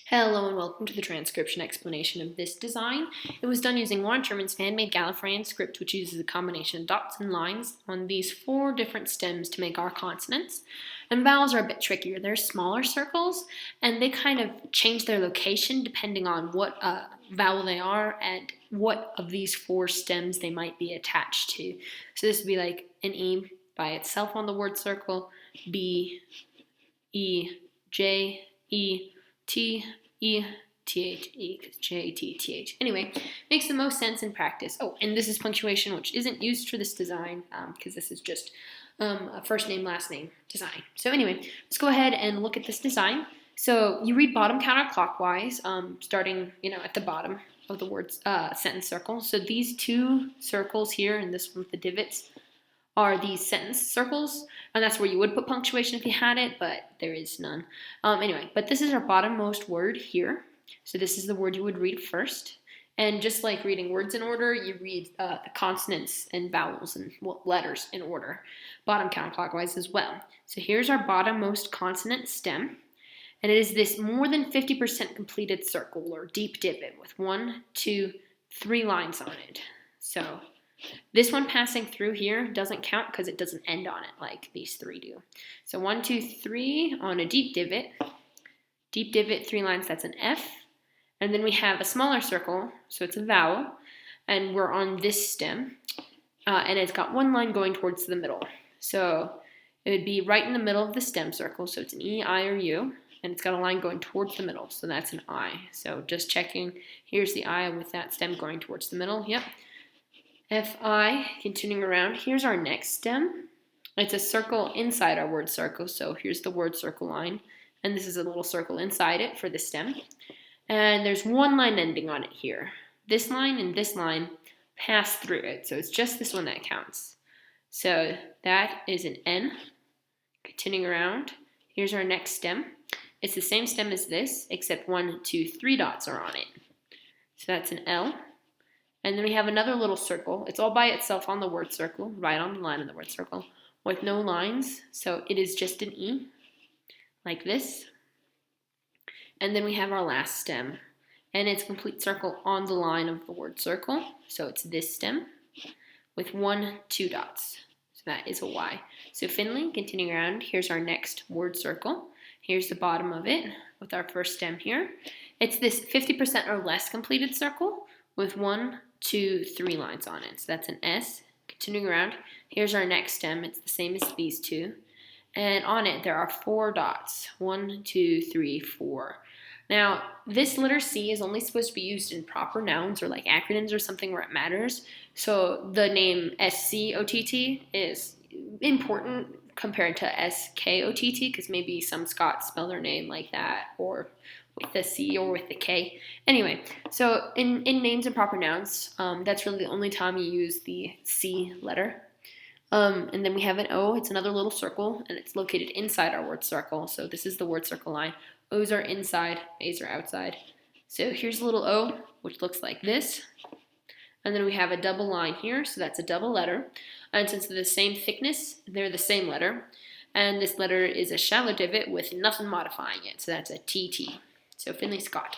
Hello and welcome to the transcription explanation of this design. It was done using Loren Sherman's fan-made Gallifreyan script, which uses a combination of dots and lines on these 4 different stems to make our consonants. And vowels are a bit trickier. They're smaller circles, and they kind of change their location depending on what vowel they are and what of these 4 stems they might be attached to. So this would be like an E by itself on the word circle, B, E, J, E, T, E, T-H, E, J, T, T-H. Anyway, makes the most sense in practice. Oh, and this is punctuation, which isn't used for this design because this is just a first name, last name design. So anyway, let's go ahead and look at this design. So you read bottom counterclockwise, starting, at the bottom of the word sentence circle. So these 2 circles here and this one with the divots are these sentence circles, and that's where you would put punctuation if you had it, but there is none. Anyway, but this is our bottommost word here. So this is the word you would read first. And just like reading words in order, you read the consonants and vowels and letters in order, bottom counterclockwise as well. So here's our bottommost consonant stem, and it is this more than 50% completed circle or deep divot with 1, 2, 3 lines on it. So this one passing through here doesn't count because it doesn't end on it like these 3 do. So 1, 2, 3 on a deep divot, 3 lines, that's an F. And then we have a smaller circle, so it's a vowel, and we're on this stem, and it's got 1 line going towards the middle. So it would be right in the middle of the stem circle, so it's an E, I, or U, and it's got a line going towards the middle, so that's an I. So just checking, here's the I with that stem going towards the middle, yep. F-I, continuing around, here's our next stem. It's a circle inside our word circle, so here's the word circle line, and this is a little circle inside it for the stem. And there's 1 line ending on it here. This line and this line pass through it, so it's just this one that counts. So that is an N. Continuing around, here's our next stem. It's the same stem as this, except 1, 2, 3 dots are on it. So that's an L. And then we have another little circle. It's all by itself on the word circle, right on the line of the word circle, with no lines. So it is just an E, like this. And then we have our last stem. And it's a complete circle on the line of the word circle. So it's this stem with 1, 2 dots. So that is a Y. So Finley, continuing around, here's our next word circle. Here's the bottom of it with our first stem here. It's this 50% or less completed circle with 1, 2, 3 lines on it. So that's an S. Continuing around, here's our next stem. It's the same as these 2. And on it, there are 4 dots. 1, 2, 3, 4. Now, this letter C is only supposed to be used in proper nouns or like acronyms or something where it matters. So the name S-C-O-T-T is important compared to S-K-O-T-T because maybe some Scots spell their name like that or with the C or with the K. Anyway, so in names and proper nouns, that's really the only time you use the C letter. And then we have an O. It's another little circle, and it's located inside our word circle. So this is the word circle line. O's are inside, A's are outside. So here's a little O, which looks like this. And then we have a double line here, so that's a double letter. And since they're the same thickness, they're the same letter. And this letter is a shallow divot with nothing modifying it, so that's a TT. So Finley Scott.